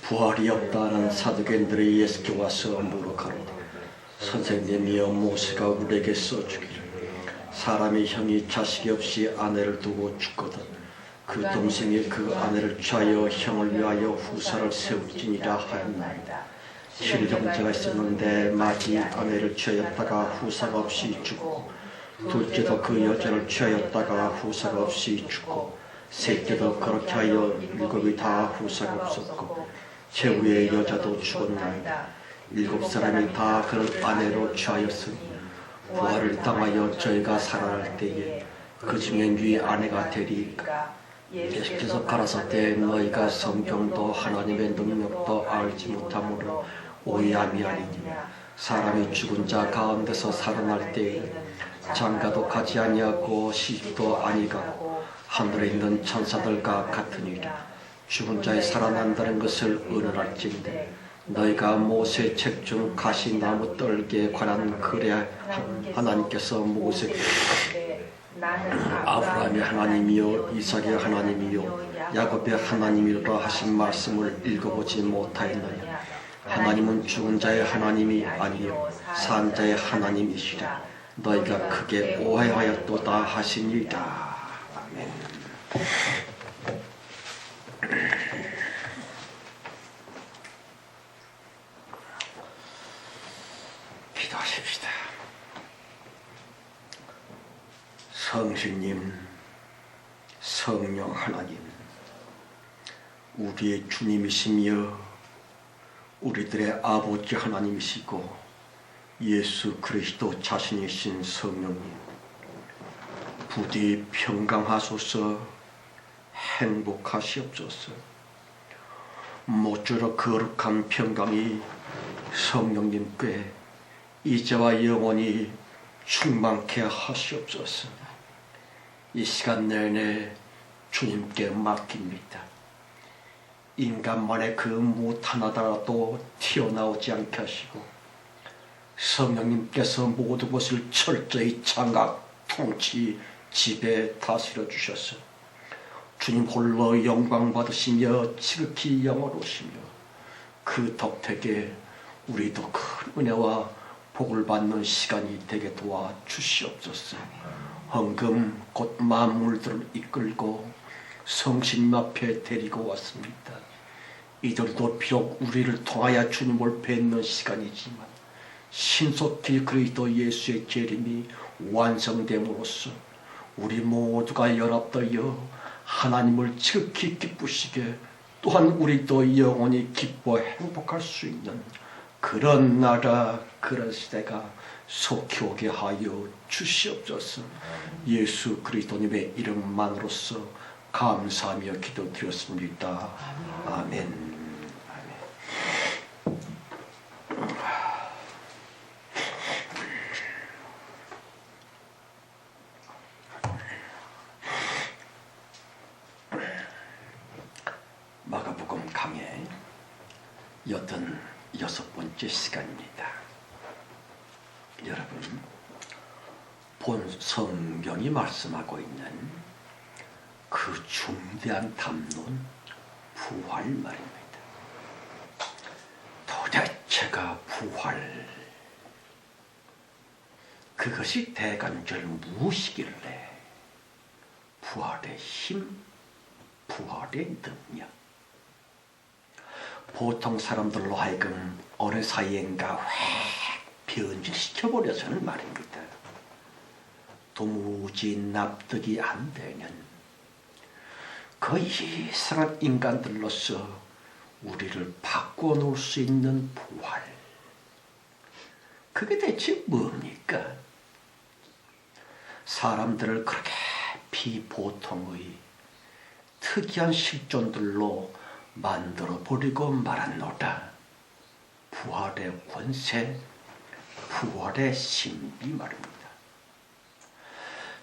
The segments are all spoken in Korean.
부활이 없다는 사두개인들이 예수께 와서 물어가로다. 선생님이여, 모세가 우리에게 써주기를 사람의 형이 자식이 없이 아내를 두고 죽거든 그 동생이 그 아내를 취하여 형을 위하여 후사를 세울지니라 하였나이다. 칠형제가 있었는데 마지 아내를 취하였다가 후사가 없이 죽고, 둘째도 그 여자를 취하였다가 후사가 없이 죽고, 셋째도 그렇게 하여 일곱이 다 후사가 없었고, 최후의 여자도 죽었나이다. 일곱 사람이 다 그 아내로 취하였으니 부활을 당하여 저희가 살아날 때에 그 중에 네 아내가 되리이까. 예수께서 가라사대 너희가 성경도 하나님의 능력도 알지 못함으로 오해함이 아니니라. 사람이 죽은 자 가운데서 살아날 때에 장가도 가지 아니하고 시집도 아니가고 하늘에 있는 천사들과 같으니라. 죽은 자의 살아난다는 것을 의논할진대 너희가 모세 책 중 가시나무 떨기에 관한 글에 하나님께서 모세에게 아브라함의 하나님이요 이삭의 하나님이요 야곱의 하나님이라 하신 말씀을 읽어보지 못하였느냐. 하나님은 죽은 자의 하나님이 아니요 산 자의 하나님이시라. 너희가 크게 오해하였도다 하시니이다. 아멘. 기도하십시다. 성신님, 성령 하나님, 우리의 주님이시며 우리들의 아버지 하나님이시고 예수 그리스도 자신이신 성령님, 부디 평강하소서, 행복하시옵소서. 모쪼록 거룩한 평강이 성령님께 이제와 영원히 충만케 하시옵소서. 이 시간 내내 주님께 맡깁니다. 인간만의 그 못 하나라도 튀어나오지 않게 하시고 성령님께서 모든 것을 철저히 장악, 통치, 지배, 다스려 주셔서 주님 홀로 영광 받으시며 지극히 영원하시며 그 덕택에 우리도 큰 은혜와 복을 받는 시간이 되게 도와 주시옵소서. 헌금 곧 만물들을 이끌고 성신 앞에 데리고 왔습니다. 이들도 비록 우리를 통하여 주님을 뵙는 시간이지만 신속히 그리스도 예수의 재림이 완성됨으로써 우리 모두가 연합되어 하나님을 지극히 기쁘시게 또한 우리도 영원히 기뻐 행복할 수 있는 그런 나라, 그런 시대가 속히 오게 하여 주시옵소서. 예수 그리스도님의 이름만으로서 감사하며 기도드렸습니다. 아멘. 마가복음 강의 86번째 시간입니다. 여러분, 본 성경이 말씀하고 있는 그 중대한 담론, 부활 말입니다. 도대체가 부활, 그것이 대간절 무엇이길래 부활의 힘, 부활의 능력, 보통 사람들로 하여금 어느 사이엔가 변질시켜버려서는 말입니다. 도무지 납득이 안 되는 그 이상한 인간들로서 우리를 바꿔 놓을 수 있는 부활, 그게 대체 뭡니까? 사람들을 그렇게 비보통의 특이한 실존들로 만들어버리고 말았노라. 부활의 권세, 부활의 신비 말입니다.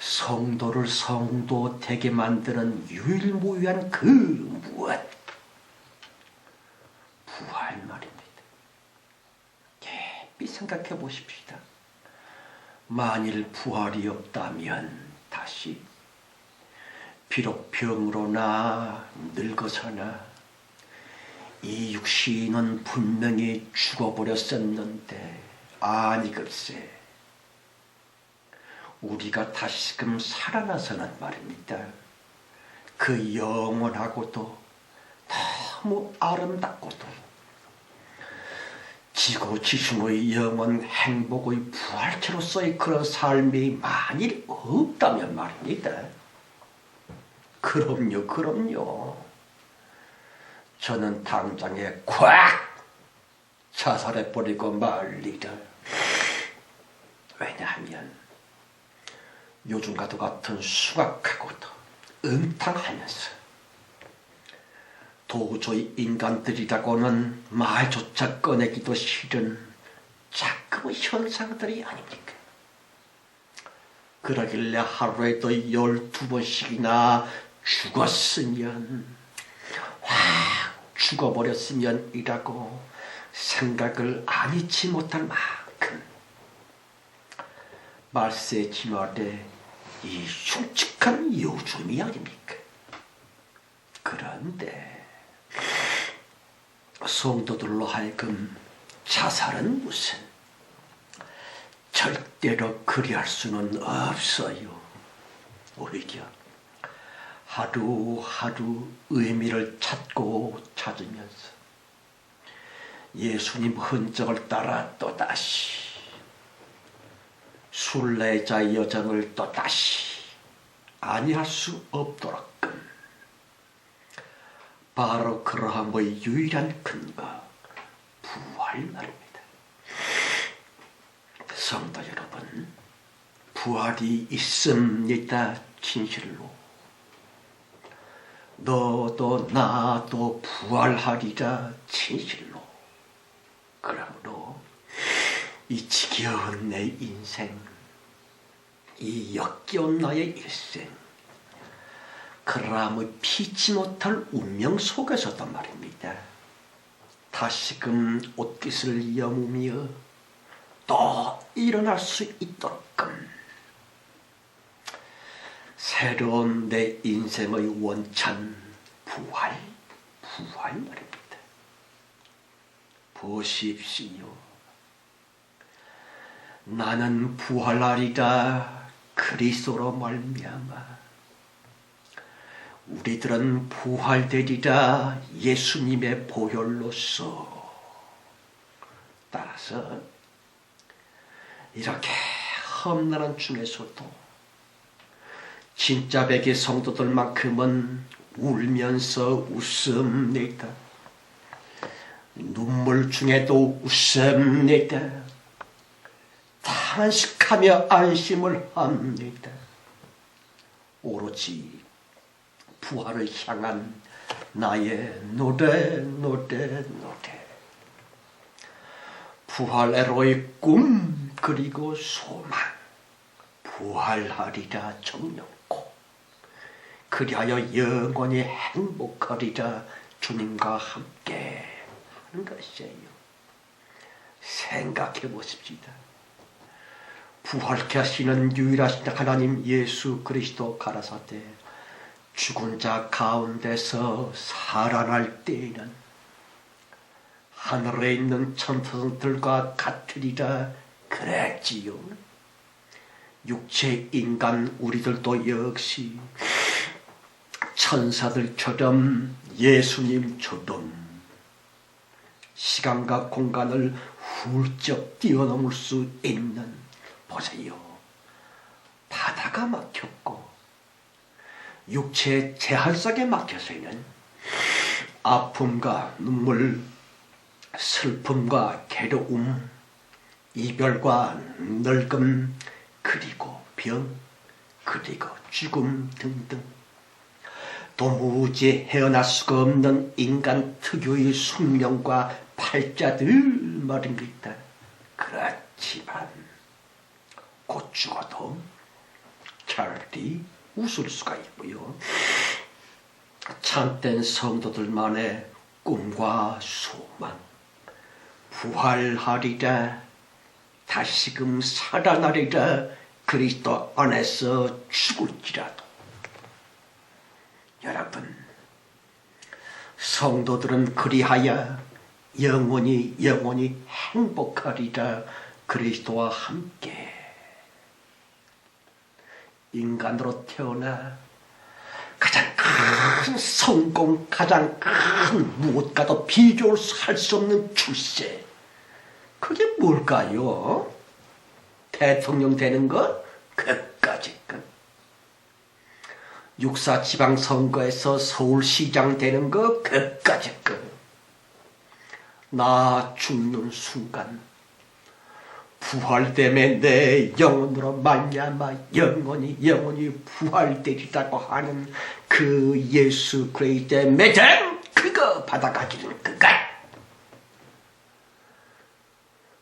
성도를 성도 되게 만드는 유일무이한 그 무엇, 부활 말입니다. 깊이 생각해 보십시다. 만일 부활이 없다면 다시 비록 병으로나 늙어서나 이 육신은 분명히 죽어버렸었는데 아니 글쎄 우리가 다시금 살아나서는 말입니다. 그 영원하고도 너무 아름답고도 지고지순의 영원 행복의 부활체로서의 그런 삶이 만일 없다면 말입니다. 그럼요. 저는 당장에 콱 자살해버리고 말리라. 왜냐하면 요즘과도 같은 수각하고도 음탕하면서 도저히 인간들이라고는 말조차 꺼내기도 싫은 자꾸의 현상들이 아닙니까? 그러길래 하루에도 12번씩이나 죽었으면 확 죽어버렸으면 이라고 생각을 안 잊지 못할 만큼 말세 지말에 이 흉측한 요즘이 아닙니까? 그런데 성도들로 하여금 자살은 무슨 절대로 그리할 수는 없어요. 오히려 하루하루 의미를 찾으면서 예수님 흔적을 따라 또다시 순례자의 여정을 또다시 아니할 수 없도록 바로 그러함의 유일한 근거 부활 말입니다. 성도 여러분, 부활이 있습니다. 진실로 너도 나도 부활하리라. 진실로. 그러므로 이 지겨운 내 인생, 이 역겨운 나의 일생, 그러함의 피치 못할 운명 속에서도 말입니다. 다시금 옷깃을 여무며 또 일어날 수 있도록끔 새로운 내 인생의 원천 부활 말입니다. 보십시오. 나는 부활하리라. 그리스도로 말미암아 우리들은 부활되리라. 예수님의 보혈로서. 따라서 이렇게 험난한 중에서도 진짜 백의 성도들만큼은 울면서 웃습니다. 눈물 중에도 웃습니다. 탄식하며 안심을 합니다. 오로지 부활을 향한 나의 노래. 부활애로의 꿈 그리고 소망. 부활하리라 정령코. 그리하여 영원히 행복하리라. 주님과 함께 하는 것이에요. 생각해 보십시다. 부활케 하시는 유일하신 하나님 예수 그리스도 가라사대 죽은 자 가운데서 살아날 때에는 하늘에 있는 천사들과 같으리라 그랬지요. 육체 인간 우리들도 역시 천사들처럼 예수님처럼 시간과 공간을 훌쩍 뛰어넘을 수 있는, 보세요, 바다가 막혔고 육체의 제할 속에 막혀서는 아픔과 눈물, 슬픔과 괴로움, 이별과 늙음, 그리고 병, 그리고 죽음 등등 도무지 헤어날 수가 없는 인간 특유의 숙명과 팔자들 말입니다. 그렇지만 곧 죽어도 차라리 웃을 수가 있고요. 참된 성도들만의 꿈과 소망, 부활하리라, 다시금 살아나리라, 그리스도 안에서 죽을지라도. 여러분, 성도들은 그리하여 영원히 행복하리라. 그리스도와 함께. 인간으로 태어나 가장 큰 성공, 가장 큰 무엇과도 비교할 수 없는 출세, 그게 뭘까요? 대통령 되는 것? 그까짓 것. 육사 지방선거에서 서울시장 되는 것? 그까짓 것. 나 죽는 순간 부활됨에 내 영혼으로 말미암아 영원히 부활되리라고 하는 그 예수 그리스도의 믿음, 그거 받아가기는 그것.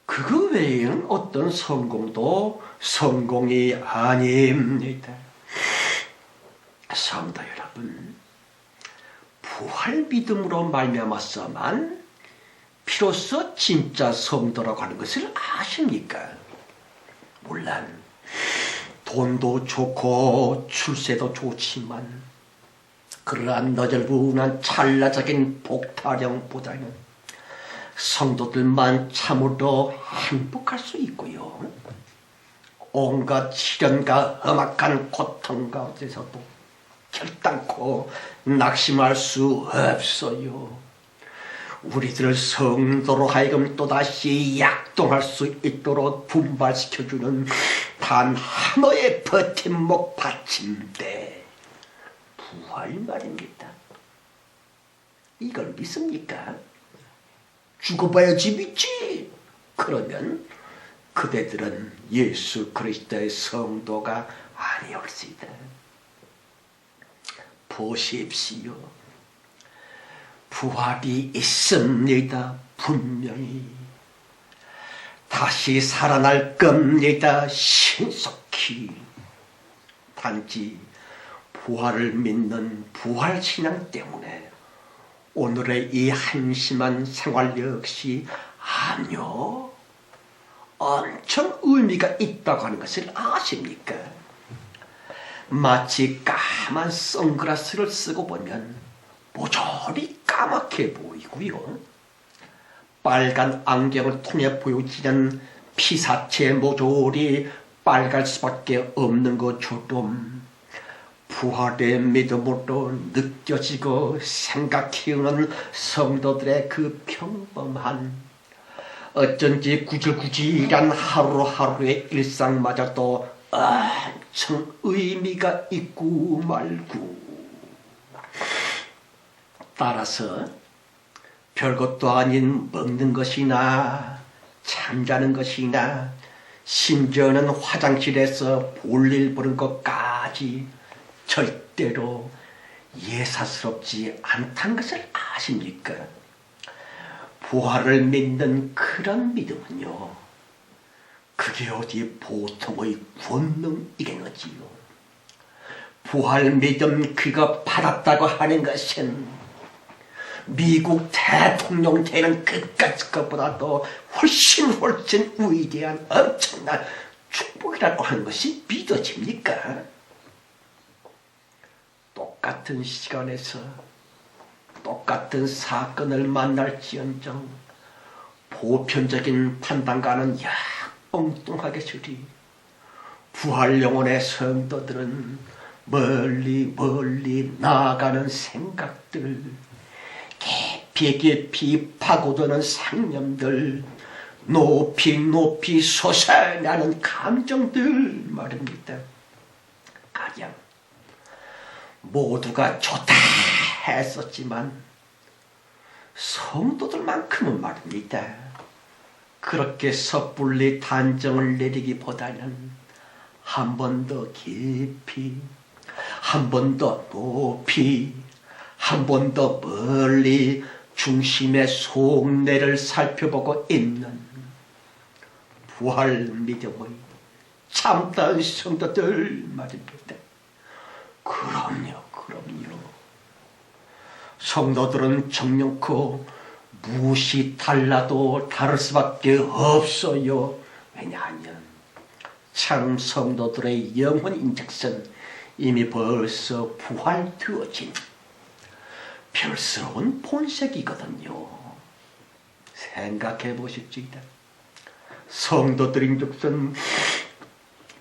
그거 외에는 어떤 성공도 성공이 아닙니다. 성도 여러분, 부활 믿음으로 말미암았어만 비로소 진짜 성도라고 하는 것을 아십니까? 물론 돈도 좋고 출세도 좋지만 그러한 너절분한 찰나적인 복타령보다는 성도들만 참으로 행복할 수 있고요. 온갖 시련과 험악한 고통 가운데서도 결단코 낙심할 수 없어요. 우리들을 성도로 하여금 또다시 약동할 수 있도록 분발시켜주는 단 하나의 버팀목 받침대, 부활 말입니다. 이걸 믿습니까? 죽어봐야지 믿지. 그러면 그대들은 예수 그리스도의 성도가 아니었습니다. 보십시오. 부활이 있습니다. 분명히. 다시 살아날 겁니다. 신속히. 단지 부활을 믿는 부활신앙 때문에 오늘의 이 한심한 생활 역시 아니요, 엄청 의미가 있다고 하는 것을 아십니까? 마치 까만 선글라스를 쓰고 보면 모조리 까맣게 보이고요. 빨간 안경을 통해 보여지는 피사체 모조리 빨갈 수밖에 없는 것처럼 부활의 믿음으로 느껴지고 생각해오는 성도들의 그 평범한, 어쩐지 구질구질한 하루하루의 일상마저도 엄청 의미가 있고 말고, 따라서 별것도 아닌 먹는 것이나 잠자는 것이나 심지어는 화장실에서 볼일 보는 것까지 절대로 예사스럽지 않다는 것을 아십니까? 부활을 믿는 그런 믿음은요, 그게 어디 보통의 권능이겠는지요. 부활 믿음 그거 받았다고 하는 것은 미국 대통령 되는 그까짓 것보다도 훨씬 위대한 엄청난 축복이라고 하는 것이 믿어집니까? 똑같은 시간에서 똑같은 사건을 만날지언정 보편적인 판단과는 약 엉뚱하게 저리 부활 영혼의 성도들은 멀리 나아가는 생각들, 깊이 파고드는 상념들, 높이 솟아나는 감정들 말입니다. 가령 모두가 좋다 했었지만 성도들만큼은 말입니다, 그렇게 섣불리 단정을 내리기보다는 한 번 더 깊이, 한 번 더 높이, 한 번 더 멀리 중심의 속내를 살펴보고 있는 부활 믿음의 참다운 성도들 말입니다. 그럼요. 성도들은 정령코 무엇이 달라도 다를 수밖에 없어요. 왜냐하면 참 성도들의 영혼 인적선 이미 벌써 부활되어진, 괴로운 본색이거든요. 생각해 보십시다. 성도들인즉슨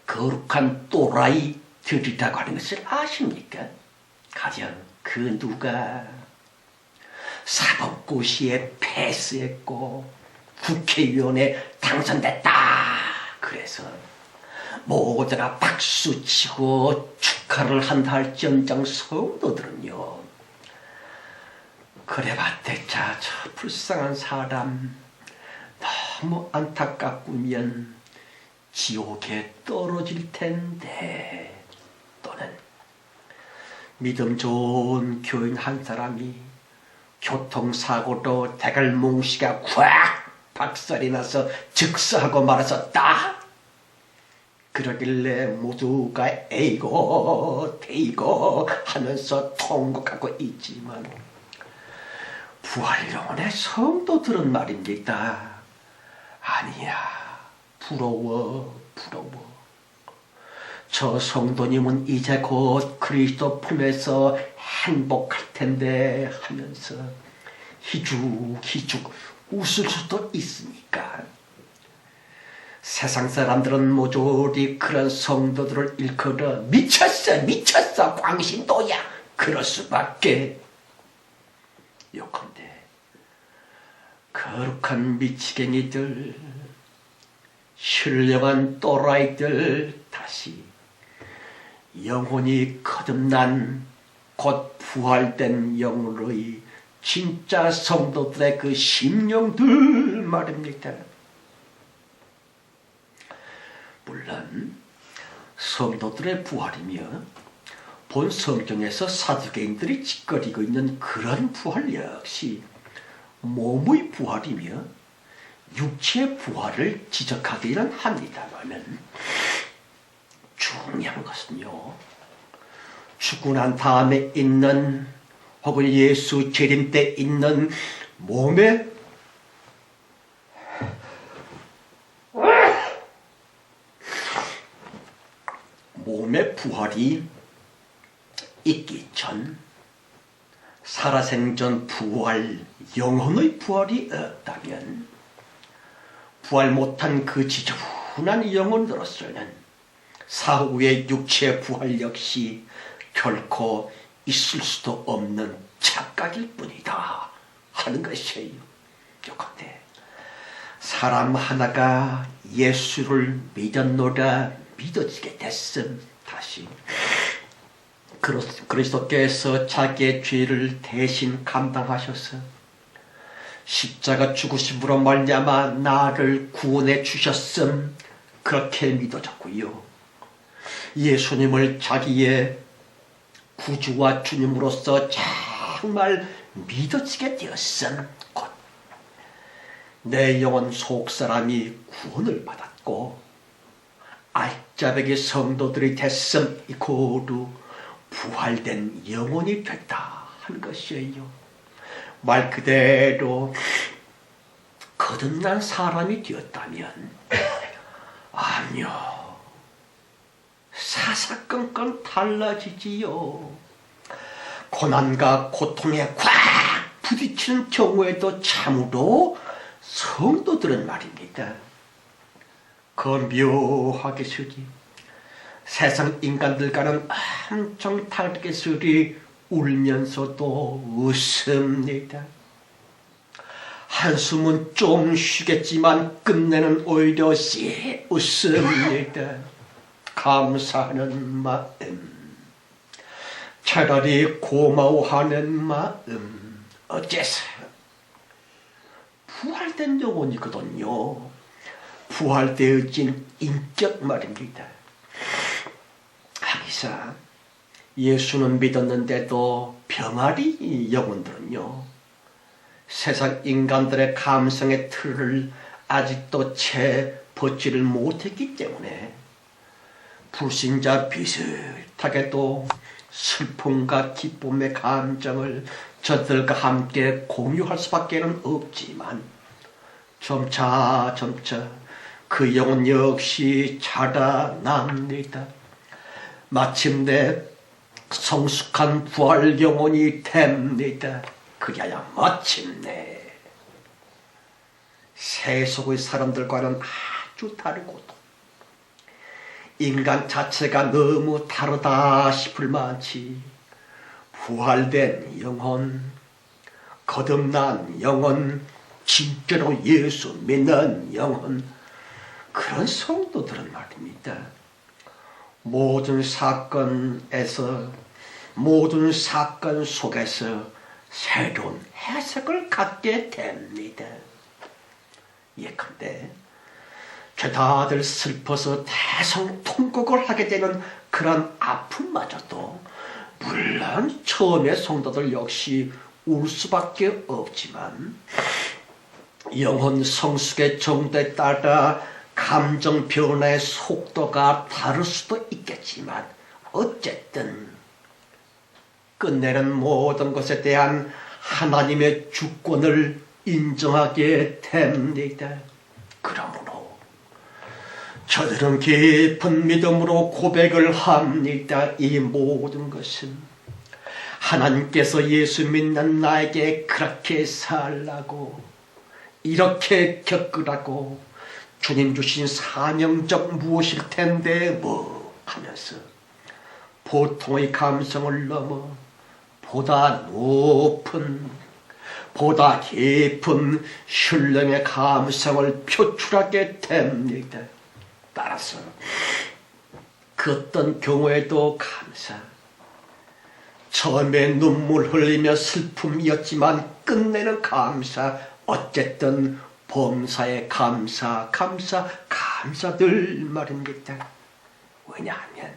거룩한 또라이들이라고 하는 것을 아십니까? 가령 그 누가 사법고시에 패스했고 국회의원에 당선됐다 그래서 모두가 박수치고 축하를 한다 할지언정 성도들은요, 그래봤자 저 불쌍한 사람 너무 안타깝구면 지옥에 떨어질 텐데, 또는 믿음 좋은 교인 한 사람이 교통사고로 대갈몽시가 콱 박살이 나서 즉사하고 말았었다. 그러길래 모두가 에이고 데이고 하면서 통곡하고 있지만, 부활영혼의 성도들은 말입니다. 아니야, 부러워. 저 성도님은 이제 곧 그리스도 품에서 행복할 텐데 하면서 희죽희죽 웃을 수도 있으니까, 세상 사람들은 모조리 그런 성도들을 일컬어 미쳤어 광신도야 그럴 수밖에. 요컨대 거룩한 미치갱이들, 신령한 또라이들, 다시 영혼이 거듭난 곧 부활된 영혼의 진짜 성도들의 그 심령들 말입니다. 물론 성도들의 부활이며 본 성경에서 사두개인들이 짓거리고 있는 그런 부활 역시 몸의 부활이며 육체의 부활을 지적하기는 합니다만은, 중요한 것은요, 죽고 난 다음에 있는 혹은 예수 재림 때 있는 몸의 부활이 있기 전, 살아생전 부활, 영혼의 부활이 없다면 부활 못한 그 지저분한 영혼으로서는 사후의 육체의 부활 역시 결코 있을 수도 없는 착각일 뿐이다 하는 것이에요. 요컨대 사람 하나가 예수를 믿었노라 믿어지게 됐음, 다시 그리스도께서 자기의 죄를 대신 감당하셔서 십자가 죽으심으로 말미암아 나를 구원해 주셨음, 그렇게 믿어졌고요. 예수님을 자기의 구주와 주님으로서 정말 믿어지게 되었음, 곧 내 영혼 속사람이 구원을 받았고 알짜배기 성도들이 됐음, 이고루 부활된 영혼이 됐다 하는 것이에요. 말 그대로 거듭난 사람이 되었다면, 아니요, 사사건건 달라지지요. 고난과 고통에 꽉 부딪히는 경우에도 참으로 성도들은 말입니다, 그 묘하게서리 세상 인간들과는 엄청 다르게서리 울면서도 웃습니다. 한숨은 좀 쉬겠지만 끝내는 오히려 씨 웃습니다. 감사하는 마음, 차라리 고마워하는 마음. 어째서? 부활된 영혼이거든요. 부활되어진 인격 말입니다. 하기사 예수는 믿었는데도 병아리 영혼들은요, 세상 인간들의 감성의 틀을 아직도 채 벗지를 못했기 때문에 불신자 비슷하게도 슬픔과 기쁨의 감정을 저들과 함께 공유할 수밖에 없지만, 점차 그 영혼 역시 자라납니다. 마침내 성숙한 부활 영혼이 됩니다. 그리하여 마침내 세속의 사람들과는 아주 다르고도 인간 자체가 너무 다르다 싶을 만치 부활된 영혼, 거듭난 영혼, 진짜로 예수 믿는 영혼, 그런 성도들은 말입니다. 모든 사건에서, 모든 사건 속에서 새로운 해석을 갖게 됩니다. 예컨대 죄다들 슬퍼서 대성통곡을 하게 되는 그런 아픔마저도 물론 처음에 성도들 역시 울 수밖에 없지만 영혼 성숙의 정도에 따라 감정 변화의 속도가 다를 수도 있겠지만 어쨌든 끝내는 모든 것에 대한 하나님의 주권을 인정하게 됩니다. 그러므로 저들은 깊은 믿음으로 고백을 합니다. 이 모든 것은 하나님께서 예수 믿는 나에게 그렇게 살라고, 이렇게 겪으라고 주님 주신 사명적 무엇일 텐데 뭐 하면서 보통의 감성을 넘어 보다 높은, 보다 깊은 신령의 감성을 표출하게 됩니다. 따라서 그 어떤 경우에도 감사, 처음에 눈물 흘리며 슬픔이었지만 끝내는 감사, 어쨌든 범사에 감사들 말입니다. 왜냐하면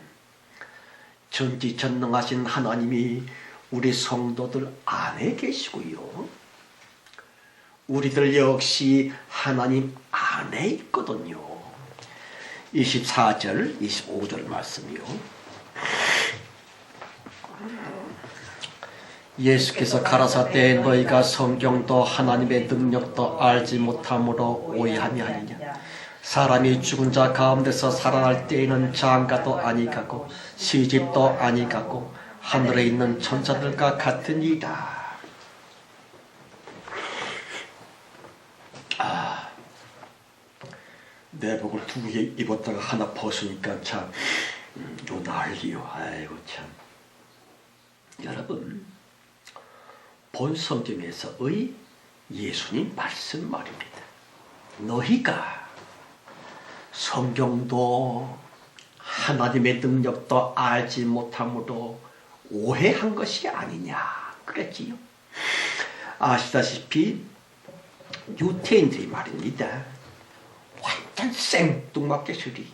전지전능하신 하나님이 우리 성도들 안에 계시고요, 우리들 역시 하나님 안에 있거든요. 24절, 25절 말씀이요. 예수께서 가라사대 너희가 성경도 하나님의 능력도 알지 못함으로 오해하며 하느냐. 사람이 죽은 자 가운데서 살아날 때에는 장가도 아니가고 시집도 아니가고 하늘에 있는 천사들과 같으니라. 내복을 2개 입었다가 하나 벗으니까 참 요 난리요. 아이고 참. 여러분, 본 성경에서의 예수님 말씀 말입니다. 너희가 성경도 하나님의 능력도 알지 못함으로 오해한 것이 아니냐 그랬지요. 아시다시피 유태인들이 말입니다, 완전 생뚱맞게 소리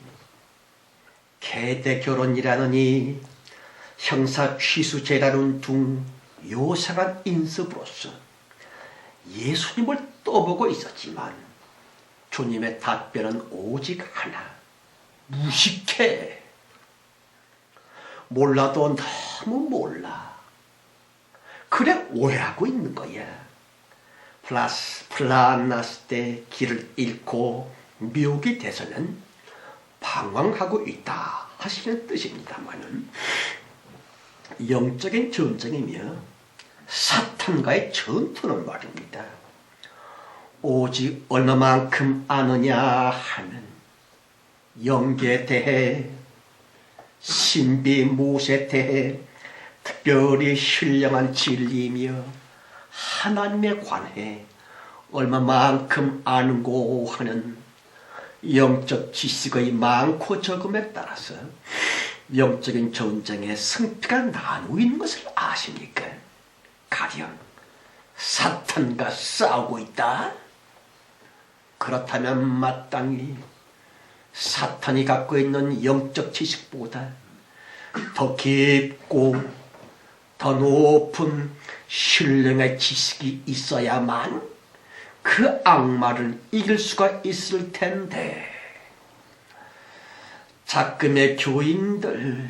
계대 결혼이라느니 형사 취수제라는 둥 요상한 인습으로서 예수님을 떠보고 있었지만 주님의 답변은 오직 하나, 무식해. 몰라도 너무 몰라. 그래 오해하고 있는 거야. 플라나스 때 길을 잃고 묘기 돼서는 방황하고 있다 하시는 뜻입니다만은, 영적인 전쟁이며 사탄과의 전투는 말입니다, 오직 얼마만큼 아느냐 하는 영계에 대해, 신비 무엇에 대해 특별히 신령한 진리이며 하나님에 관해 얼마만큼 아는고 하는 영적 지식의 많고 적음에 따라서 영적인 전쟁의 승패가 나누어 있는 것을 아십니까? 가령 사탄과 싸우고 있다? 그렇다면 마땅히 사탄이 갖고 있는 영적 지식보다 더 깊고 더 높은 신령의 지식이 있어야만 그 악마를 이길 수가 있을 텐데, 작금의 교인들,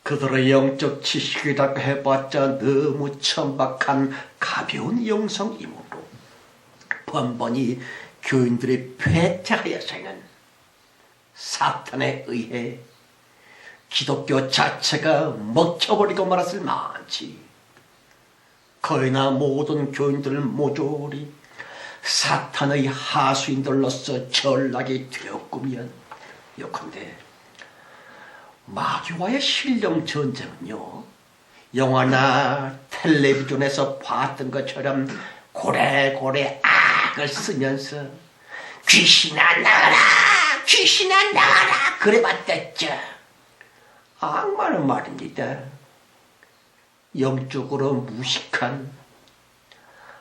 그들의 영적 지식이라고 해봤자 너무 천박한 가벼운 영성이므로 번번이 교인들이 패퇴하여서는 사탄에 의해 기독교 자체가 먹혀버리고 말았을 만치 거의나 모든 교인들을 모조리 사탄의 하수인들로서 전락이 되었구면 요컨대 마귀와의 신령 전쟁은요, 영화나 텔레비전에서 봤던 것처럼 고래고래 악을 쓰면서 귀신아 나가라, 귀신아 나가라 그래봤댔죠. 악마는 말입니다. 영적으로 무식한,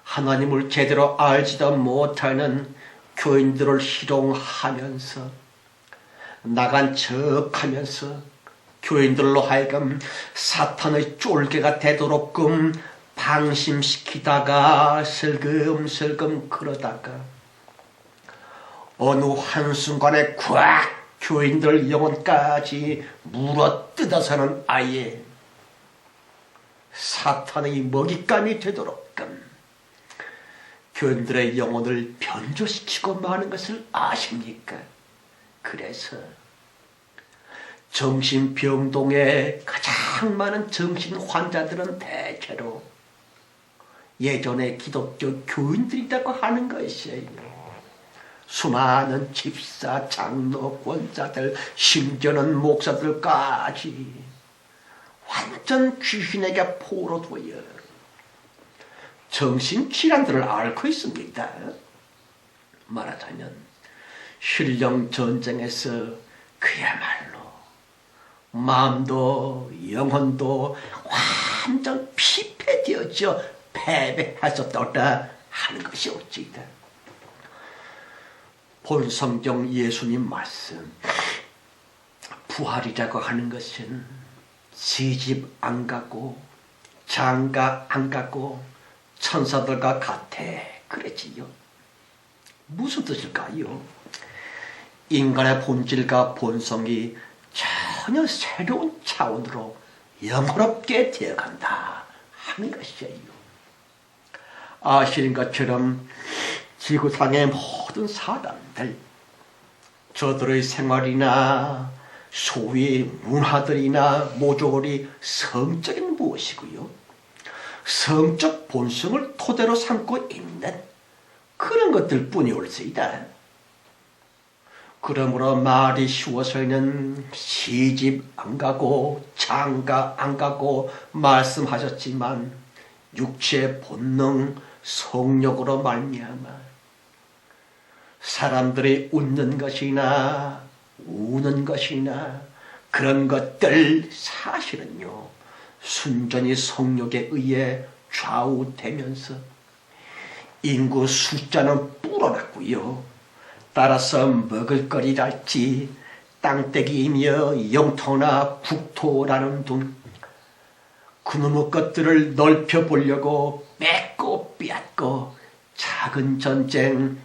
하나님을 제대로 알지도 못하는 교인들을 희롱하면서 나간 척하면서 교인들로 하여금 사탄의 쫄개가 되도록끔 방심시키다가 슬금슬금 그러다가 어느 한순간에 꽉 교인들 영혼까지 물어뜯어서는 아예 사탄의 먹잇감이 되도록끔 교인들의 영혼을 변조시키고 마는 것을 아십니까? 그래서 정신병동에 가장 많은 정신 환자들은 대체로 예전의 기독교 교인들이라고 하는 것이에요. 수많은 집사, 장로, 권사들, 심지어는 목사들까지 완전 귀신에게 포로되어 정신질환들을 앓고 있습니다. 말하자면 신령 전쟁에서 그야말로 마음도 영혼도 완전 피폐되었죠. 패배하셨더라 하는 것이 어찌다. 본 성경 예수님 말씀, 부활이라고 하는 것은 시집 안 가고 장가 안 가고 천사들과 같아 그랬지요. 무슨 뜻일까요? 인간의 본질과 본성이 전혀 새로운 차원으로 영원롭게 되어간다 하는 것이에요. 아시는 것처럼 지구상의 모든 사람들, 저들의 생활이나 소위 문화들이나 모조리 성적인 무엇이고요, 성적 본성을 토대로 삼고 있는 그런 것들 뿐이올지이다. 그러므로 말이 쉬워서는 시집 안 가고 장가 안 가고 말씀하셨지만 육체의 본능, 성욕으로 말미암아 사람들이 웃는 것이나 우는 것이나 그런 것들 사실은요, 순전히 성욕에 의해 좌우되면서 인구 숫자는 불어났고요, 따라서 먹을거리랄지 땅떼기이며 영토나 국토라는 둥 그놈의 것들을 넓혀보려고 뺏고 빼앗고 작은 전쟁,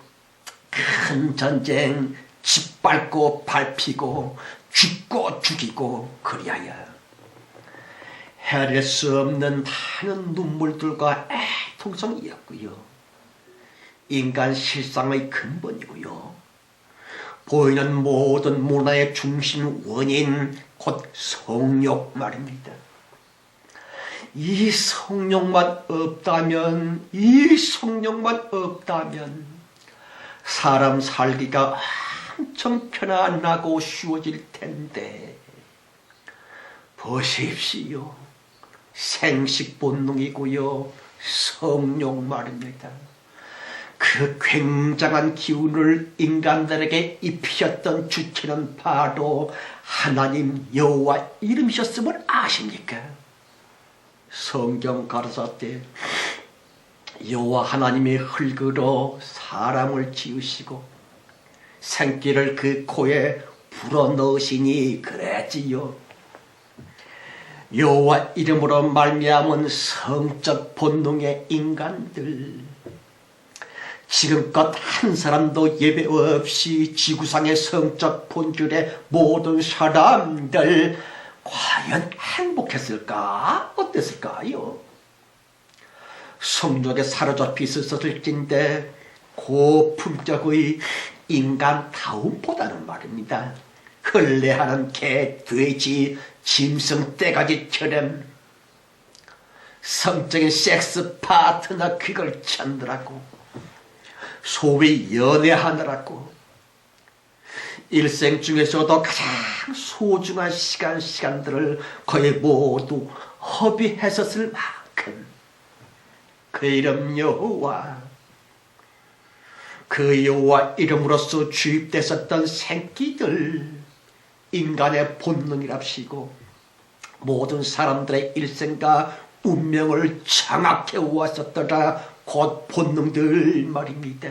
큰 전쟁, 짓밟고 밟히고 죽고 죽이고 그리하여 헤아릴 수 없는 많은 눈물들과 애통성이었고요, 인간 실상의 근본이고요, 보이는 모든 문화의 중심 원인 곧 성욕 말입니다. 이 성욕만 없다면 사람 살기가 엄청 편안하고 쉬워질 텐데 보십시오. 생식 본능이고요, 성욕 말입니다. 그 굉장한 기운을 인간들에게 입히셨던 주체는 바로 하나님 여호와 이름이셨음을 아십니까? 성경 가르쳤대 여호와 하나님이 흙으로 사람을 지으시고 생기를 그 코에 불어넣으시니 그랬지요. 여호와 이름으로 말미암은 성적 본능의 인간들, 지금껏 한 사람도 예배 없이 지구상의 성적 본질의 모든 사람들 과연 행복했을까? 어땠을까요? 성욕에 사로잡혀 있었을진데 고품격의 인간다움보다는 말입니다, 흘레하는 개, 돼지, 짐승 떼가지처럼 성적인 섹스 파트너 퀵을 찾느라고, 소위 연애하느라고 일생 중에서도 가장 소중한 시간들을 거의 모두 허비했었을 만큼 그 이름 여호와, 그 여호와 이름으로서 주입됐었던 생기들, 인간의 본능이랍시고 모든 사람들의 일생과 운명을 장악해 왔었더라 곧 본능들 말입니다.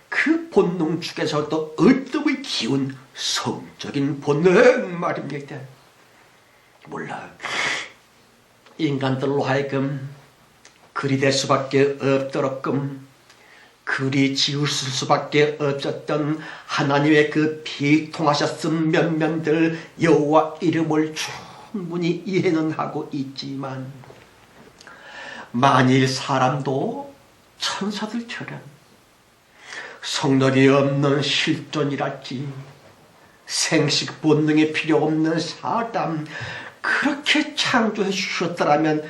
그 본능 중에서도 어둠의 기운, 성적인 본능 말입니다. 몰라, 인간들로 하여금 그리 될 수밖에 없도록끔 그리 지을 수밖에 없었던 하나님의 그 비통하셨음 면면들 여호와 이름을 충분히 이해는 하고 있지만, 만일 사람도 천사들처럼 성령이 없는 실존이랄지 생식 본능이 필요 없는 사람 그렇게 창조해 주셨더라면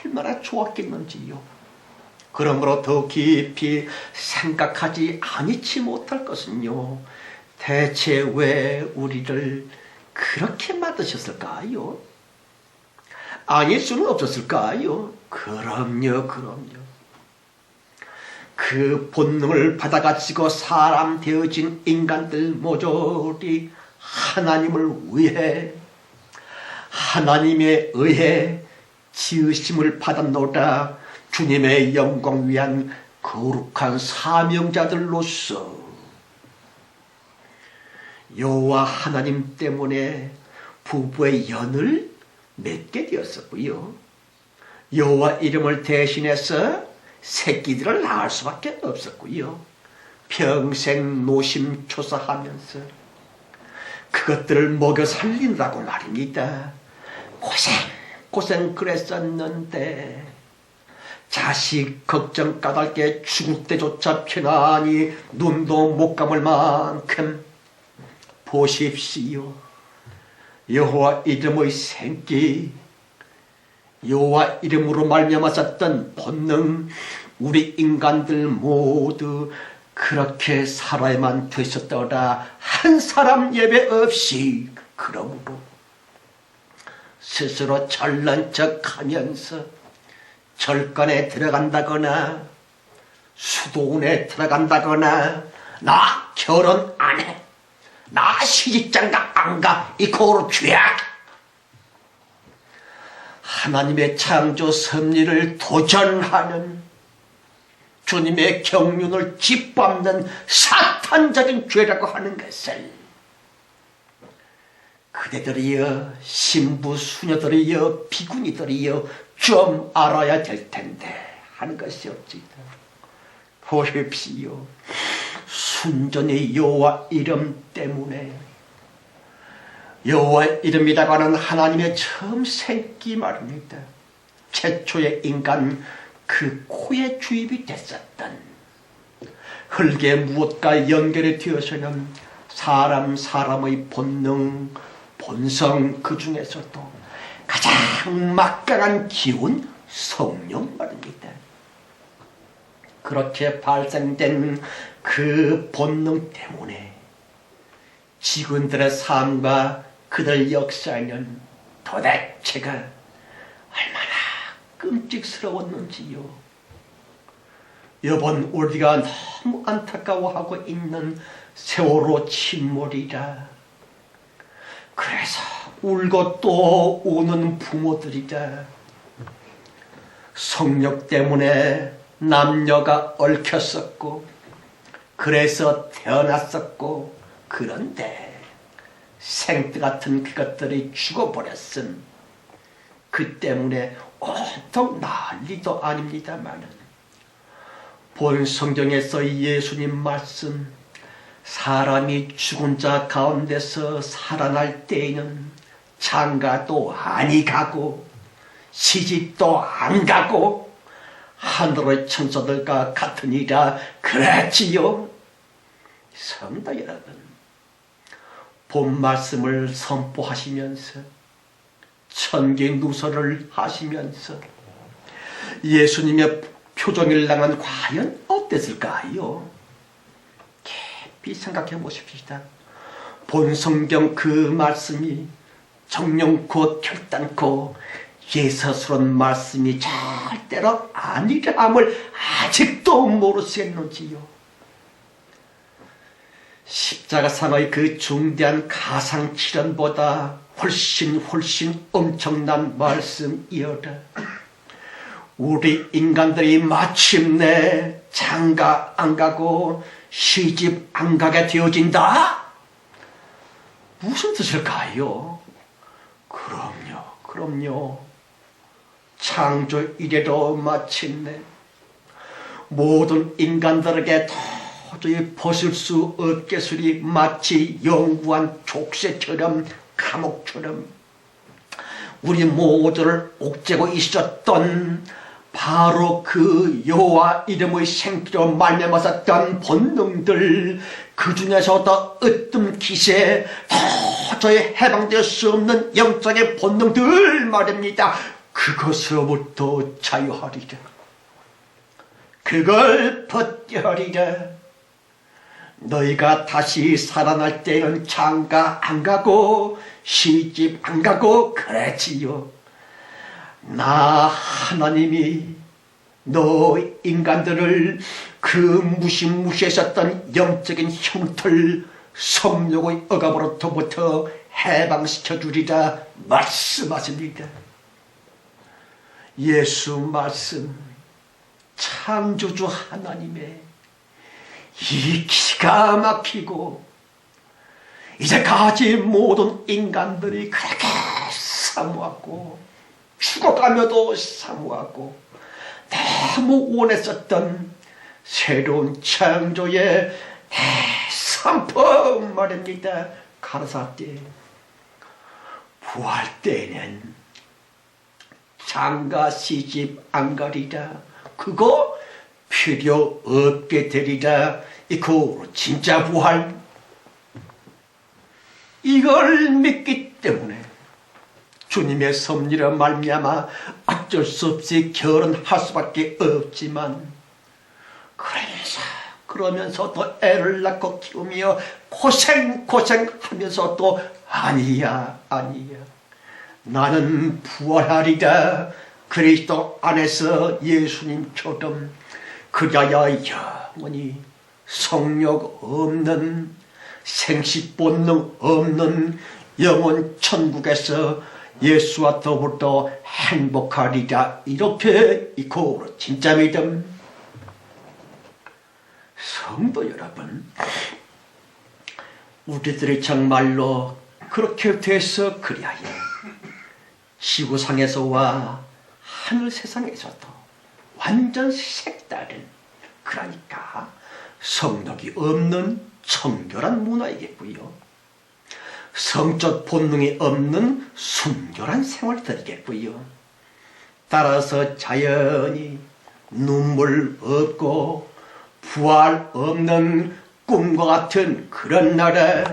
얼마나 좋았겠는지요. 그러므로 더 깊이 생각하지 아니치 못할 것은요, 대체 왜 우리를 그렇게 만드셨을까요? 아닐 수는 없었을까요? 그럼요. 그 본능을 받아가지고 사람 되어진 인간들 모조리 하나님을 위해, 하나님에 의해 지으심을 받았노라 주님의 영광 위한 거룩한 사명자들로서 여호와 하나님 때문에 부부의 연을 맺게 되었었고요, 여호와 이름을 대신해서 새끼들을 낳을 수밖에 없었고요, 평생 노심초사하면서 그것들을 먹여 살린다고 말입니다. 고생 그랬었는데 자식 걱정 까닭에 죽을 때조차 편안히 눈도 못 감을 만큼 보십시오. 여호와 이름의 생기, 여호와 이름으로 말미암았었던 본능, 우리 인간들 모두 그렇게 살아야만 되셨더라. 한 사람 예배 없이. 그러므로 스스로 잘난 척하면서 절간에 들어간다거나 수도원에 들어간다거나 나 결혼 안 해, 나 시집장가 안 가, 이 고로 죄악, 하나님의 창조 섭리를 도전하는, 주님의 경륜을 짓밟는 사탄적인 죄라고 하는 것을 그대들이여, 신부 수녀들이여, 비구니들이여 좀 알아야 될 텐데 하는 것이 없지다. 보십시오. 순전히 여호와 이름 때문에, 여호와 이름이라고 하는 하나님의 처음 생기 말입니다. 최초의 인간, 그 코에 주입이 됐었던 흙의 무엇과 연결이 되어서는 사람의 본능, 본성, 그 중에서도 가장 막강한 기운, 성령 말입니다. 그렇게 발생된 그 본능 때문에 지구인들의 삶과 그들 역사에는 도대체가 얼마나 끔찍스러웠는지요. 이번 우리가 너무 안타까워하고 있는 세월호 침몰이라, 그래서 울고 또 우는 부모들이라, 성욕 때문에 남녀가 얽혔었고 그래서 태어났었고, 그런데 생태 같은 그것들이 죽어버렸음. 그 때문에 온통 난리도 아닙니다만, 본 성경에서 예수님 말씀, 사람이 죽은 자 가운데서 살아날 때에는 장가도 아니 가고 시집도 안 가고 하늘의 천사들과 같으니라 그랬지요. 성도 여러분, 본 말씀을 선포하시면서 천기 누설을 하시면서 예수님의 표정일랑은 과연 어땠을까요? 깊이 생각해 보십시다. 본 성경 그 말씀이 정령코 결단코 예사스러운 말씀이 절대로 아니라함을 아직도 모르시겠는지요? 십자가상의 그 중대한 가상치련보다 훨씬 엄청난 말씀이어라. 우리 인간들이 마침내 장가 안 가고 시집 안 가게 되어진다? 무슨 뜻일까요? 그럼요. 창조 이래로 마침내 모든 인간들에게 도저히 벗을 수 없겠으리 마치 영구한 족쇄처럼 감옥처럼 우리 모두를 옥죄고 있었던 바로 그 여호와 이름의 생기로 말미암았던 본능들, 그 중에서도 으뜸 기세 도저히 해방될 수 없는 영적의 본능들 말입니다. 그것으로부터 자유하리라. 그걸 벗겨하리라. 너희가 다시 살아날 때는 장가 안 가고 시집 안 가고 그랬지요. 나 하나님이 너 인간들을 그 무시무시했었던 영적인 형틀 성욕의 억압으로부터 해방시켜 주리라 말씀하십니다. 예수 말씀, 창조주 하나님의 이 기가 막히고 이제까지 모든 인간들이 그렇게 사모하고 죽어가며도 사모하고 너무 원했었던 새로운 창조의 대상품 말입니다. 가라사대 부활 때는 장가 시집 안 가리라. 그거 필요 없게 되리라. 이거 진짜 부활. 이걸 믿기 때문에 주님의 섭리로 말미암아 어쩔 수 없이 결혼할 수밖에 없지만 그러면서 또 애를 낳고 키우며 고생하면서 또 아니야 나는 부활하리라. 그리스도 안에서 예수님처럼 그리하여 영원히 성욕 없는 생식 본능 없는 영원 천국에서 예수와 더불어 행복하리라. 이렇게 이코 진짜 믿음. 성도 여러분, 우리들이 정말로 그렇게 돼서 그리하여 지구상에서와 하늘 세상에서도 완전 색다른, 그러니까 성욕이 없는 청결한 문화이겠고요. 성적 본능이 없는 순결한 생활들이겠고요. 따라서 자연히 눈물 없고 부활 없는 꿈과 같은 그런 나라,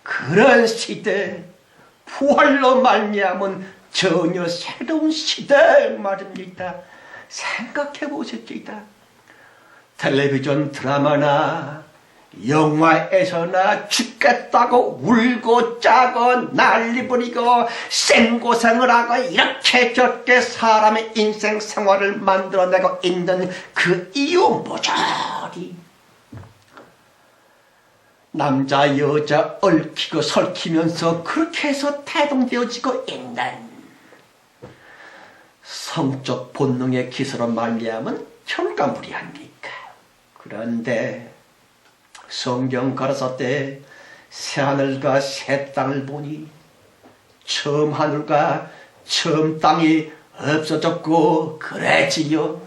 그런 시대, 부활로 말미암은 전혀 새로운 시대 말입니다. 생각해 보십시다. 텔레비전 드라마나 영화에서나 죽겠다고 울고 짜고 난리 부리고 생고생을 하고 이렇게 저렇게 사람의 인생 생활을 만들어내고 있는 그 이유 모조리 남자 여자 얽히고 설키면서 그렇게 해서 태동되어지고 있는 성적 본능의 기세로 말미암은 결과물이합니까? 그런데 성경 가라사대 새하늘과 새 땅을 보니 처음 하늘과 처음 땅이 없어졌고 그랬지요.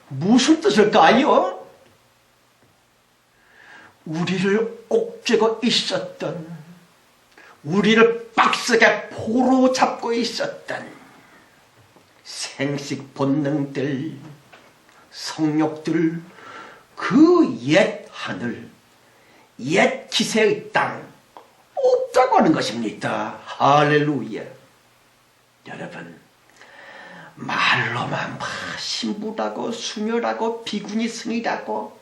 무슨 뜻일까요? 우리를 옥죄고 있었던, 우리를 빡세게 포로 잡고 있었던 생식 본능들, 성욕들, 그 옛 하늘, 옛 기세의 땅 없다고 하는 것입니다. 할렐루야. 여러분, 말로만 신부라고 수녀라고 비구니 승이라고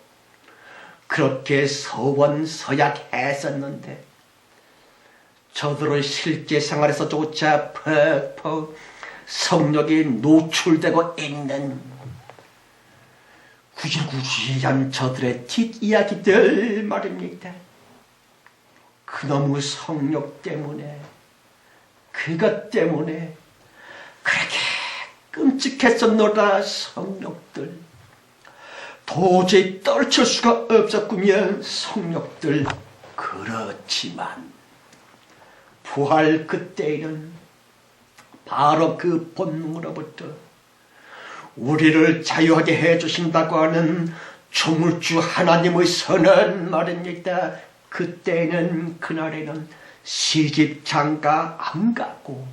그렇게 서원서약했었는데 저들의 실제 생활에서조차 퍽퍽 성욕이 노출되고 있는 구질구질한 저들의 뒷이야기들 말입니다. 그놈의 성욕 때문에, 그것 때문에 그렇게 끔찍했었노라. 성욕들 도저히 떨칠 수가 없었구면 성욕들. 그렇지만 부활 그때에는 바로 그 본능으로부터 우리를 자유하게 해주신다고 하는 조물주 하나님의 선언 말입니다. 그때는 그날에는 시집장가 안 가고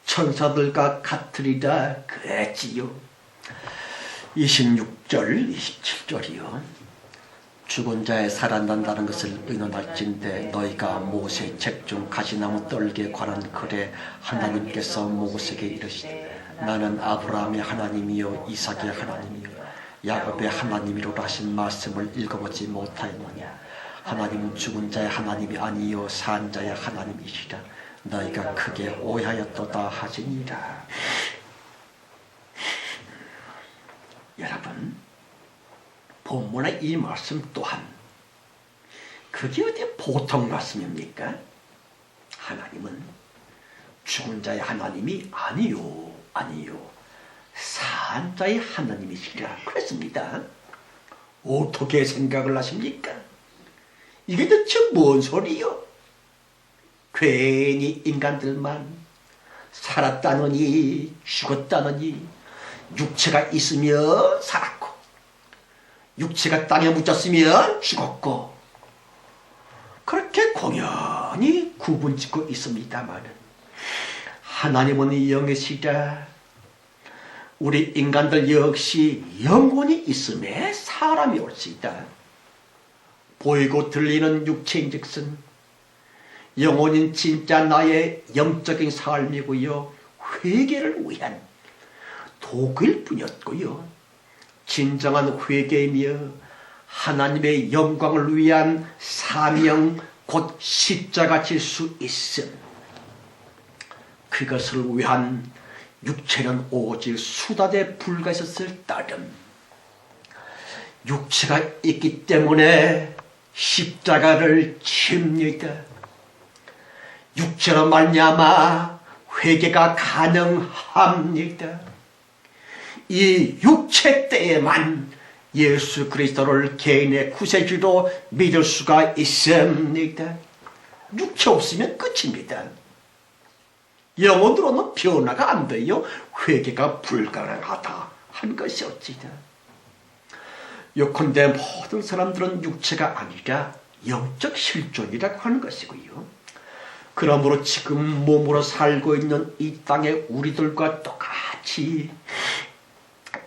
천사들과 같으리라 그랬지요. 26절 27절이요. 죽은 자의 살아난다는 것을 의논할진대 너희가 모세 책 중 가시나무 떨기에 관한 글에 하나님께서 모세에게 이르시되 나는 아브라함의 하나님이요 이삭의 하나님이요 야곱의 하나님이로라 하신 말씀을 읽어보지 못하였느냐. 하나님은 죽은 자의 하나님이 아니요 산 자의 하나님이시라. 너희가 크게 오해하였도다 하시니라. 여러분, 본문의 이 말씀 또한 그게 어디 보통 말씀입니까? 하나님은 죽은 자의 하나님이 아니요 산 자의 하나님이시라 그랬습니다. 어떻게 생각을 하십니까? 이게 대체 뭔 소리요? 괜히 인간들만 살았다느니 죽었다느니 육체가 있으면 살았고 육체가 땅에 묻혔으면 죽었고 그렇게 공연히 구분짓고 있습니다만 하나님은 영이시라. 우리 인간들 역시 영혼이 있음에 사람이 올 수 있다. 보이고 들리는 육체인즉슨 영혼인 진짜 나의 영적인 삶이고요 회개를 위한 도구일 뿐이었고요 진정한 회개이며 하나님의 영광을 위한 사명 곧 십자가 질 수 있음. 그것을 위한 육체는 오직 수단에 불과했었을 따름 육체가 있기 때문에 십자가를 집니다. 육체로 말미암아 회개가 가능합니다. 이 육체 때에만 예수 그리스도를 개인의 구세주로 믿을 수가 있습니다. 육체 없으면 끝입니다. 영혼으로는 변화가 안 돼요. 회개가 불가능하다 한 것이 어찌다. 요컨대 모든 사람들은 육체가 아니라 영적 실존이라고 하는 것이고요. 그러므로 지금 몸으로 살고 있는 이 땅의 우리들과 똑같이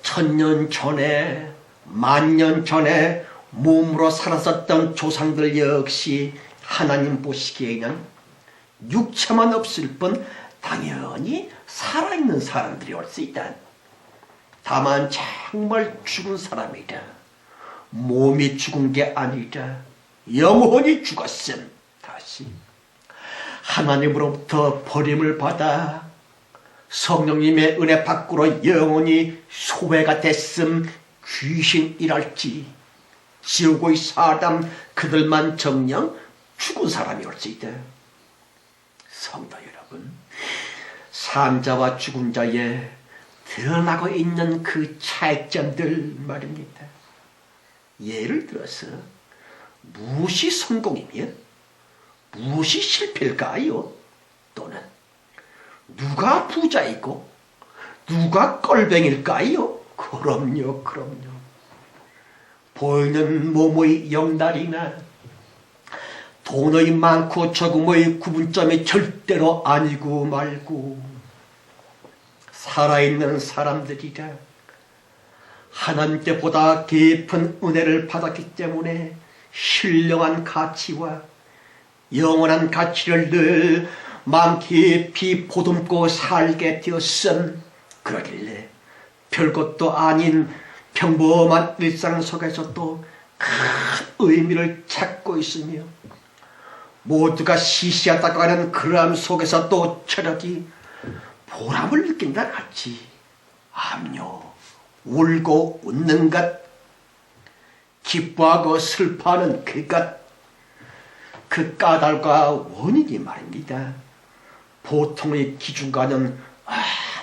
1000년 전에 만년 전에 몸으로 살았었던 조상들 역시 하나님 보시기에는 육체만 없을 뿐 당연히 살아있는 사람들이 올 수 있다. 다만 정말 죽은 사람이다. 몸이 죽은 게 아니라 영혼이 죽었음. 다시 하나님으로부터 버림을 받아 성령님의 은혜 밖으로 영혼이 소외가 됐음. 귀신이랄지 지옥의 사람 그들만 정녕 죽은 사람이 올 수 있다. 성도 여러분, 산자와 죽은 자에 드러나고 있는 그 차이점들 말입니다. 예를 들어서 무엇이 성공이며 무엇이 실패일까요? 또는 누가 부자이고 누가 꼴뱅일까요? 그럼요. 보이는 몸의 영달이나 돈의 많고 적음의 구분점이 절대로 아니고 말고 살아있는 사람들이라 하나님께 보다 깊은 은혜를 받았기 때문에 신령한 가치와 영원한 가치를 늘 마음 깊이 보듬고 살게 되었음. 그러길래 별것도 아닌 평범한 일상 속에서도 큰 의미를 찾고 있으며 모두가 시시하다고 하는 그러함 속에서 또 철학이 보람을 느낀다 같이 암요 울고 웃는 것, 기뻐하고 슬퍼하는 그것, 그 까닭과 원인이 말입니다. 보통의 기준과는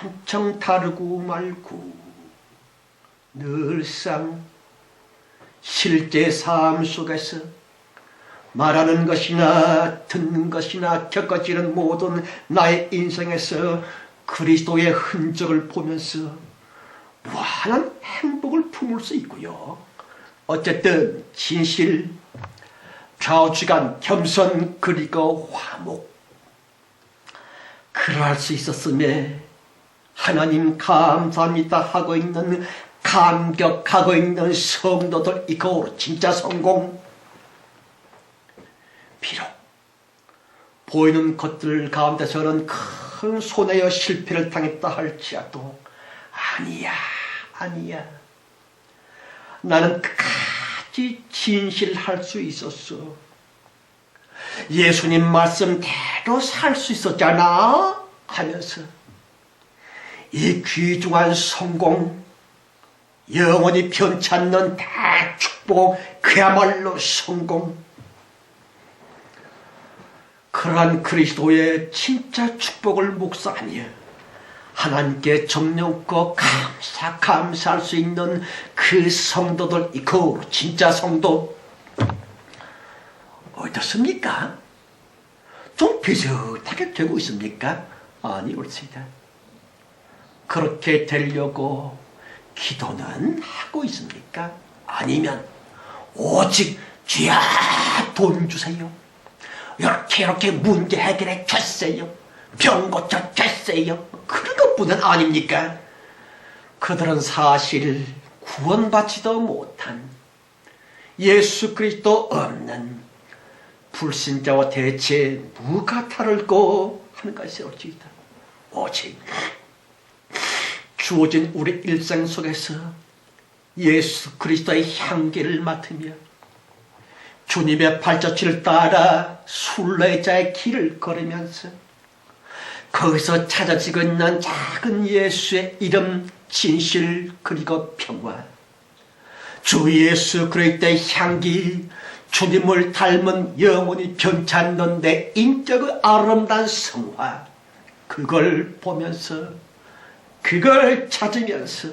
엄청 다르고 말고 늘상 실제 삶 속에서 말하는 것이나 듣는 것이나 겪어지는 모든 나의 인생에서 그리스도의 흔적을 보면서 무한한 행복을 품을 수 있고요. 어쨌든 진실, 좌우지간, 겸손, 그리고 화목, 그러할 수 있었음에 하나님 감사합니다 하고 있는, 감격하고 있는 성도들 이거 진짜 성공. 비록 보이는 것들 가운데서는 큰 손해와 실패를 당했다 할지라도 아니야. 나는 끝까지 진실할 수 있었어. 예수님 말씀대로 살 수 있었잖아 하면서 이 귀중한 성공, 영원히 변치 않는 대축복, 그야말로 성공, 그러한 그리스도의 진짜 축복을 묵상하며 하나님께 정령껏 감사할 수 있는 그 성도들, 그 진짜 성도 어떻습니까? 좀 비슷하게 되고 있습니까? 아니, 옳습니다. 그렇게 되려고 기도는 하고 있습니까? 아니면 오직 주야 돈 주세요, 이렇게 문제 해결해 줬어요, 병 고쳐 줬어요, 그런 것뿐은 아닙니까? 그들은 사실 구원받지도 못한, 예수 그리스도 없는 불신자와 대체 누가 다를고 하는 것이 옳지다. 오직 주어진 우리 일생 속에서 예수 그리스도의 향기를 맡으며 주님의 발자취를 따라 순례자의 길을 걸으면서 거기서 찾아지고 있는 작은 예수의 이름, 진실, 그리고 평화, 주 예수 그리스도의 향기, 주님을 닮은 영원히 변치 않는 내 인격의 아름다운 성화, 그걸 보면서, 그걸 찾으면서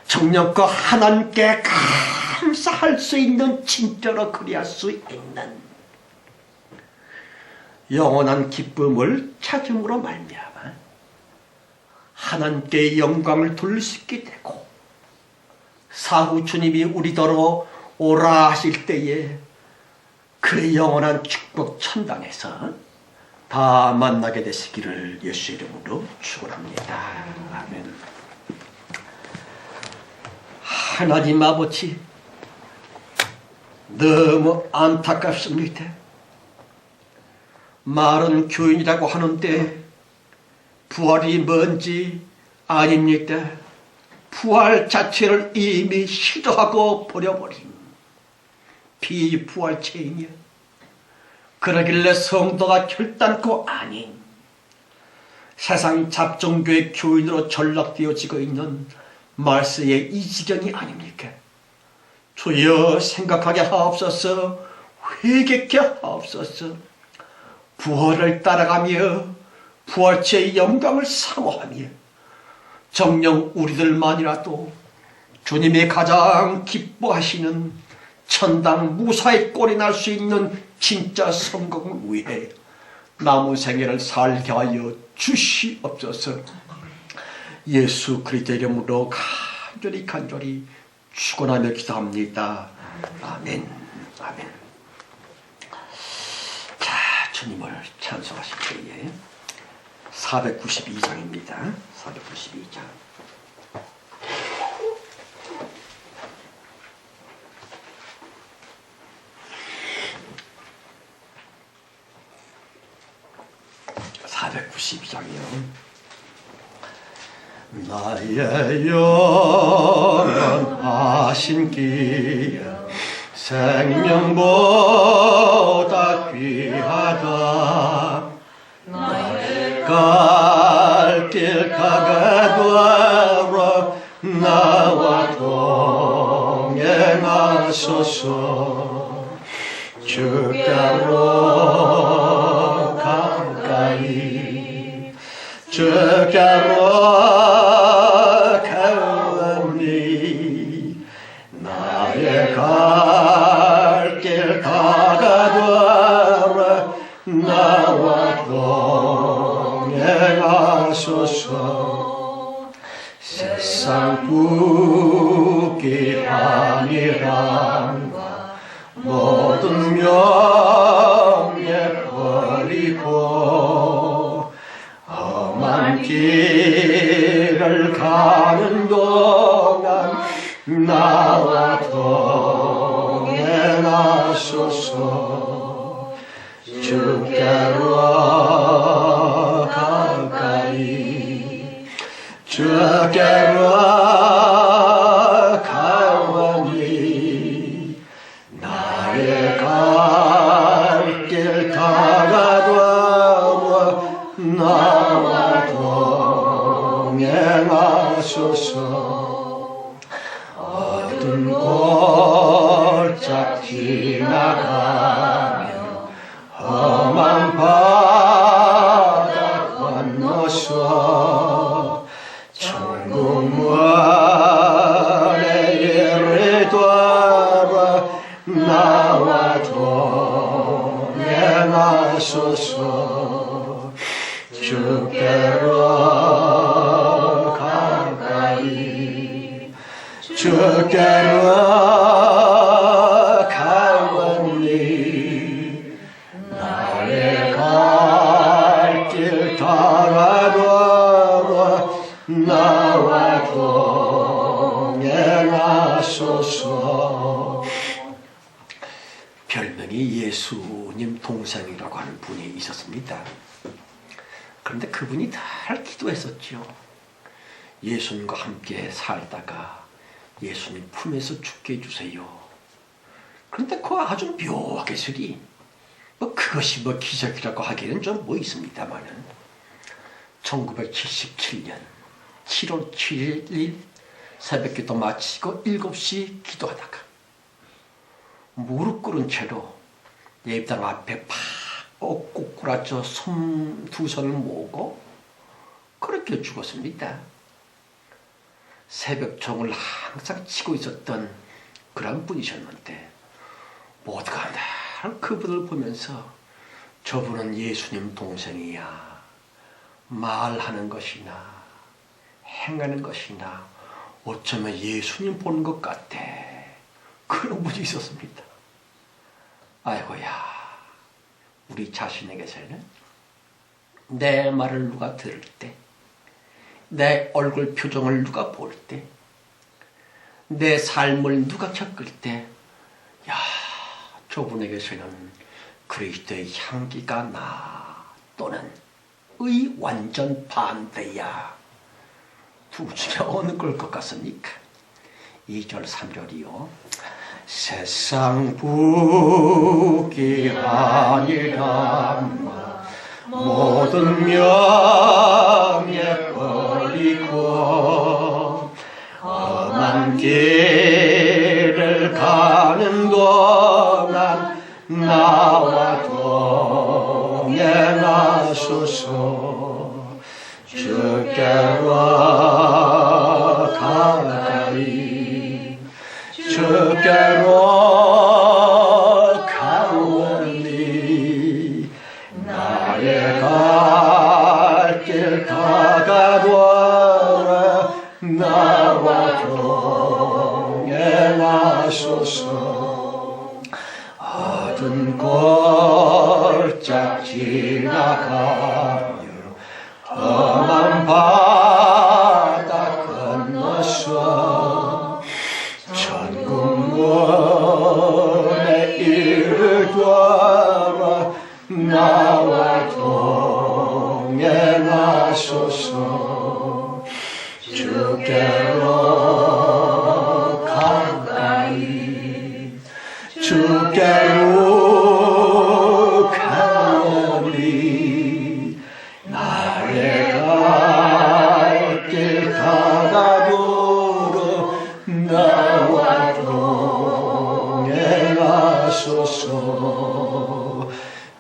정령껏 하나님께 감사할 수 있는, 진짜로 그리할 수 있는 영원한 기쁨을 찾음으로 말미암아 하나님께 영광을 돌릴 수 있게 되고, 사후 주님이 우리더러 오라 하실 때에 그 영원한 축복 천당에서 다 만나게 되시기를 예수 이름으로 축원합니다. 아멘. 하나님 아버지, 너무 안타깝습니다. 말은 교인이라고 하는데 부활이 뭔지 아닙니다. 부활 자체를 이미 시도하고 버려버린 비부활체이며, 그러길래 성도가 결단코 아닌 세상 잡종교의 교인으로 전락되어지고 있는 말세의 이 지경이 아닙니까? 주여 생각하게 하옵소서, 회개케 하옵소서. 부활을 따라가며 부활체의 영광을 사모하며 정녕 우리들만이라도 주님이 가장 기뻐하시는 천당 무사히 꼴이 날 수 있는 진짜 성공을 위해 남은 생애를 살게 하여 주시옵소서. 예수 그리스도 이름으로 간절히 축원하며 기도합니다. 아멘. 아멘. 자, 주님을 찬송하실 때에 492장입니다. 492장. 12장이요. 나의 영원하신 길 생명보다 귀하다. 나의 갈 길 가가되어 나와 동행하소서. 주께로 가까이 주께로 가오니 나의 갈 길 가가되어 나와 동행하소서. 세상 부귀함이란과 모든 명예 버리고 험한 길을 가는 동안 나와 동행하소서. 주께로 가까이 주께로 가오니 나의 갈 길 다가되어 나와 동행하소서. 어두운 골짝 지나가며 험한 바다 건너서 천국문에 이르도록 나와 동행하소서. 주께로 가까이 주께로 가오니 나의 갈 길 다가되어 나와 동행하소서. 별명이 예수님 동생이라고 하는 분이 있었습니다. 그런데 그분이 늘 기도했었죠. 예수님과 함께 살다가 예수님 품에서 죽게 해주세요. 그런데 그 아주 묘하게 쓰리 그것이 기적이라고 하기에는 좀 있습니다만은 1977년 7월 7일 새벽기도 마치고 7시 기도하다가 무릎 꿇은 채로 예배당 앞에 팍 꼬꾸라져 손 두 손을 모으고 그렇게 죽었습니다. 새벽종을 항상 치고 있었던 그런 분이셨는데 모두가 늘 그분을 보면서 저분은 예수님 동생이야. 말하는 것이나 행하는 것이나 어쩌면 예수님 보는 것 같아. 그런 분이 있었습니다. 아이고야, 우리 자신에게서는 내 말을 누가 들을 때, 내 얼굴 표정을 누가 볼 때, 내 삶을 누가 겪을 때, 야, 저분에게서는 그리스도의 향기가 나, 또는 의 완전 반대야. 둘 중에 어느 걸 것 같습니까? 2절 3절이요. 세상 부귀하니라 모든 명예 버리고 험한 길을 가는 동안 나와 동행하소서. 주께로 가까이 주께로 가오니 나의 갈 길 다가되어 나와 동행하소서. 어두운 골짝 지나가며 험한 바다 건너서 천국문에 이르도록 나와 동행하소서. 가소서. 주께로 가까이 주께로 가오니 나의 갈 길 가다보러 나와 동행하소서.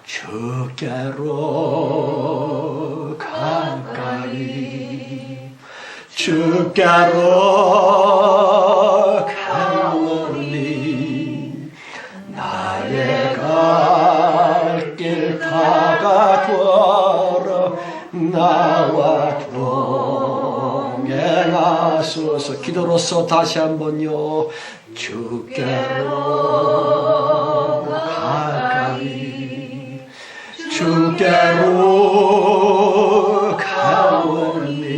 주께로 가까이 주께로 가오니 나의 갈 길 다가도록 나와 동행하소서. 기도로서 다시 한번요. 주께로 가까이 주께로 가오니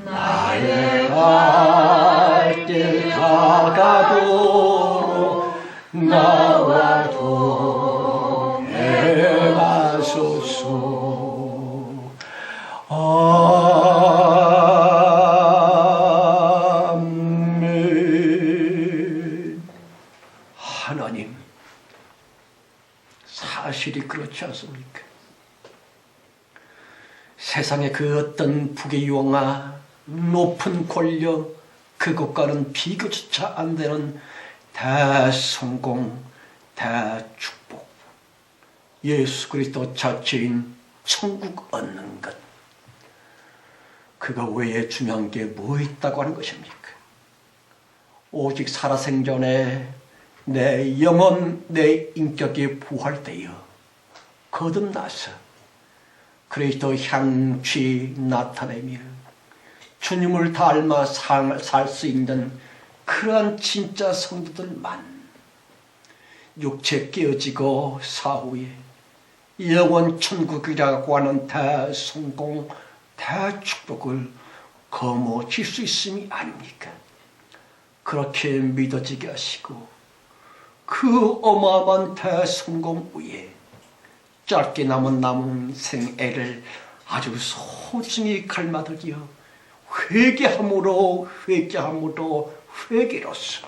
나의 갈 길 다가도록 나와 동행하소서. 아멘. 하나님, 사실이 그렇지 않습니까? 세상의 그 어떤 부귀영화, 높은 권력, 그것과는 비교조차 안 되는 대성공, 대축복, 예수 그리스도 자체인 천국 얻는 것, 그거 외에 중요한 게 뭐 있다고 하는 것입니까? 오직 살아생전에 내 영혼, 내 인격이 부활되어 거듭나서 그리스도 향취 나타내며 주님을 닮아 살 수 있는 그러한 진짜 성도들만 육체 깨어지고 사후에 영원 천국이라고 하는 대성공, 대축복을 거머쥘 수 있음이 아닙니까? 그렇게 믿어지게 하시고 그 어마어마한 대성공 위에 짧게 남은 생애를 아주 소중히 갈망하여 회개함으로 회개로서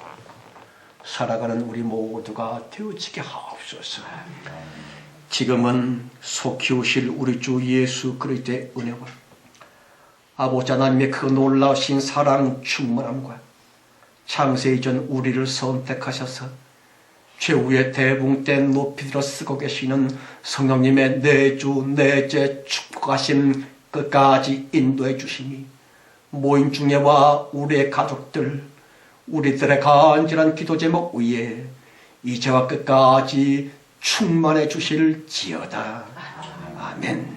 살아가는 우리 모두가 되어지게 하옵소서. 지금은 속 키우실 우리 주 예수 그리스도의 은혜와 아버지 하나님의 그 놀라우신 사랑 충만함과 창세 이전 우리를 선택하셔서 최후의 대붕 때 높이 들어 쓰고 계시는 성령님의 내주 내재 축복하심 끝까지 인도해 주시니 모임 중에와 우리의 가족들, 우리들의 간절한 기도 제목 위에 이제와 끝까지 충만해 주실지어다. 아멘.